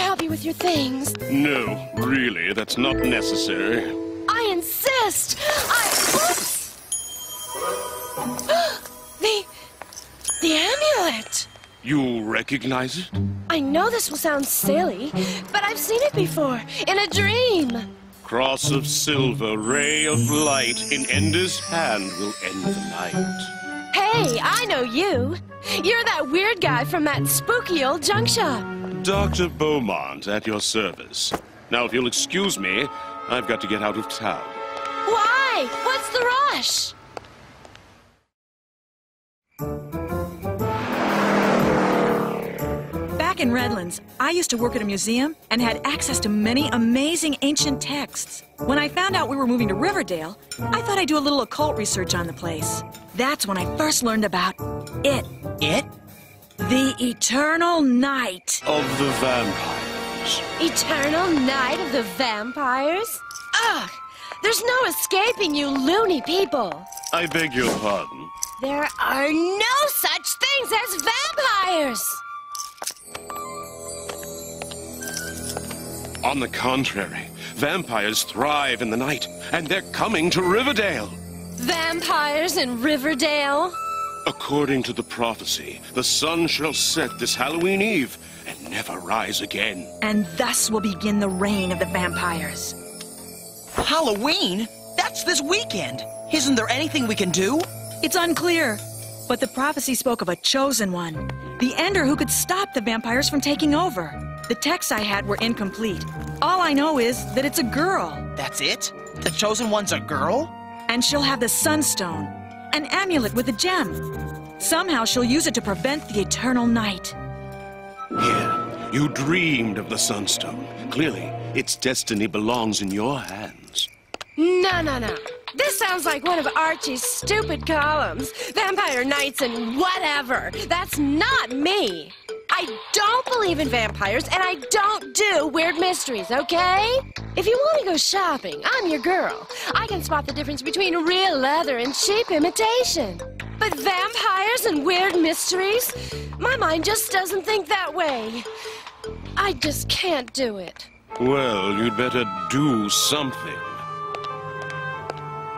help you with your things? No, really, that's not necessary. I insist! Oops! The amulet! You recognize it? I know this will sound silly, but I've seen it before, in a dream. Cross of silver, ray of light, in Ender's hand will end the night. Hey, I know you. You're that weird guy from that spooky old junk shop. Dr. Beaumont at your service. Now, if you'll excuse me, I've got to get out of town. Why? What's the rush? Back in Redlands, I used to work at a museum and had access to many amazing ancient texts. When I found out we were moving to Riverdale, I thought I'd do a little occult research on the place. That's when I first learned about it. It? The Eternal Night. Of the vampires. Eternal Night of the Vampires? Ugh! There's no escaping you loony people. I beg your pardon. There are no such things as vampires! On the contrary, vampires thrive in the night, and they're coming to Riverdale. Vampires in Riverdale? According to the prophecy, the sun shall set this Halloween Eve and never rise again. And thus will begin the reign of the vampires. Halloween? That's this weekend. Isn't there anything we can do? It's unclear, but the prophecy spoke of a chosen one, the Ender who could stop the vampires from taking over. The texts I had were incomplete. All I know is that it's a girl. That's it? The chosen one's a girl? And she'll have the Sunstone, an amulet with a gem. Somehow she'll use it to prevent the Eternal Night. Here, you dreamed of the Sunstone. Clearly, its destiny belongs in your hands. No. This sounds like one of Archie's stupid columns. Vampire Nights and whatever. That's not me. I don't believe in vampires, and I don't do weird mysteries, okay? If you want to go shopping, I'm your girl. I can spot the difference between real leather and cheap imitation. But vampires and weird mysteries? My mind just doesn't think that way. I just can't do it. Well, you'd better do something.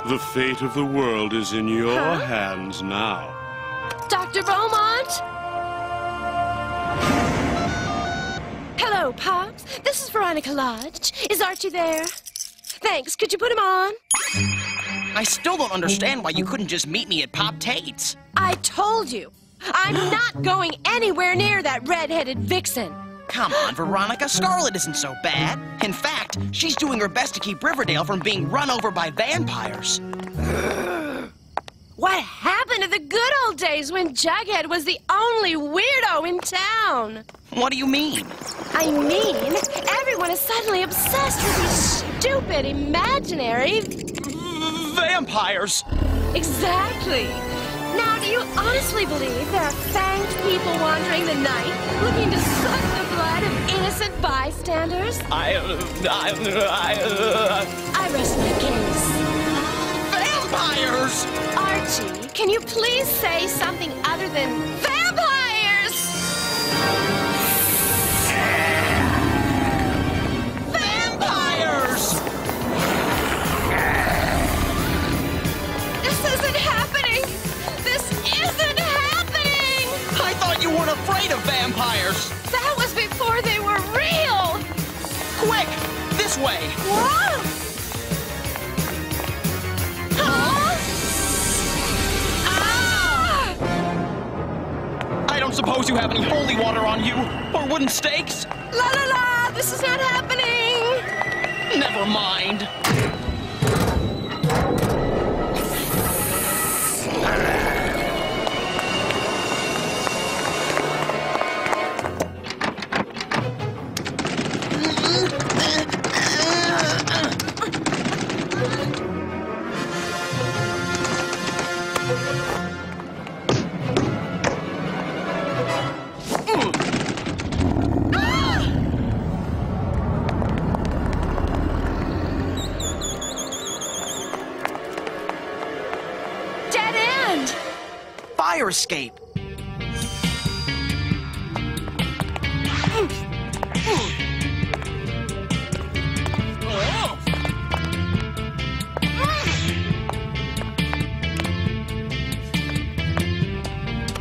The fate of the world is in your hands now. Dr. Beaumont? Hello, Pops. This is Veronica Lodge. Is Archie there? Thanks. Could you put him on? I still don't understand why you couldn't just meet me at Pop Tate's. I told you. I'm not going anywhere near that red-headed vixen. Come on, Veronica. Scarlet isn't so bad. In fact, she's doing her best to keep Riverdale from being run over by vampires. What happened to the good old days when Jughead was the only weirdo in town? What do you mean? I mean, everyone is suddenly obsessed with these stupid, imaginary... vampires! Exactly. Now, do you honestly believe there are fanged people wandering the night, looking to suck the blood of innocent bystanders? I rest my case. Vampires! Archie, can you please say something other than vampires? Vampires! This isn't happening! This isn't happening! I thought you weren't afraid of vampires! That was before they were real! Quick! This way! Whoa! Huh? Ah! I don't suppose you have any holy water on you, or wooden stakes? La la la! This is not happening! Never mind. Fire escape.